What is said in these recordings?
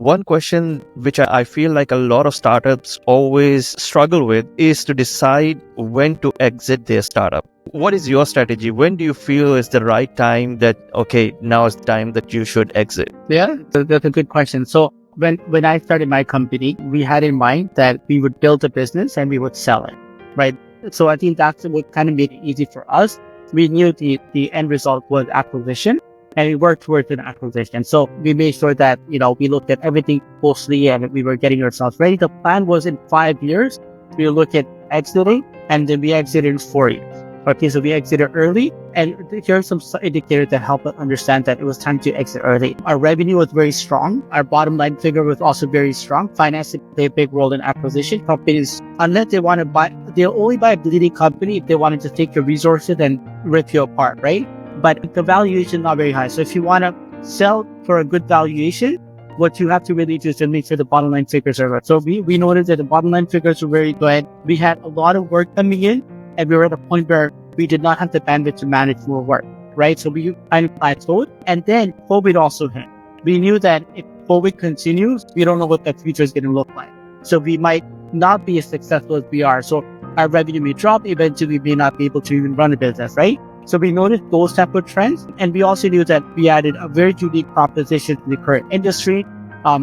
One question which I feel like a lot of startups always struggle with is to decide when to exit their startup. What is your strategy? When do you feel is the right time that, okay, now is the time that you should exit? Yeah, that's a good question. So when I started my company, we had in mind that we would build a business and we would sell it, right? So I think that's what kind of made it easy for us. We knew the end result was acquisition, and we worked towards an acquisition. So we made sure that, we looked at everything closely and we were getting ourselves ready. The plan was in 5 years, we look at exiting, and then we exited in 4 years. Okay, so we exited early, and here are some indicators that help us understand that it was time to exit early. Our revenue was very strong. Our bottom line figure was also very strong. Financing played a big role in acquisition. Companies, unless they want to buy, they'll only buy a bleeding company if they wanted to take your resources and rip you apart, right? But the valuation is not very high. So if you want to sell for a good valuation, what you have to really do is to make sure the bottom line figures are good. So we noticed that the bottom line figures were very good. We had a lot of work coming in, and we were at a point where we did not have the bandwidth to manage more work, right? So we kind of plateaued, and then COVID also hit. We knew that if COVID continues, we don't know what the future is going to look like. So we might not be as successful as we are. So our revenue may drop. Eventually, we may not be able to even run a business, right? So we noticed those type of trends, and we also knew that we added a very unique proposition to the current industry.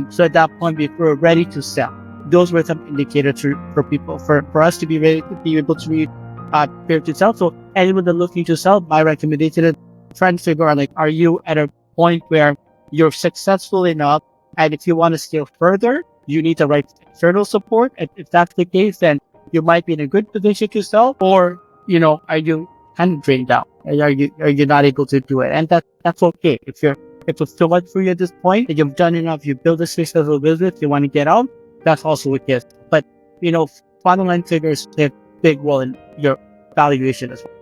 So at that point, we were ready to sell. Those were some indicators for people, for us to be ready to be able to read prepared to sell. So anyone that looking to sell, my recommendation is try and figure out, like, are you at a point where you're successful enough? And if you want to scale further, you need the right external support. And if that's the case, then you might be in a good position to sell. Or, are you kind of drained out? Are you not able to do it? And that's okay. If it's too much for you at this point, and you've done enough, you build a successful business, you want to get out, that's also okay. But, bottom line figures play a big role in your valuation as well.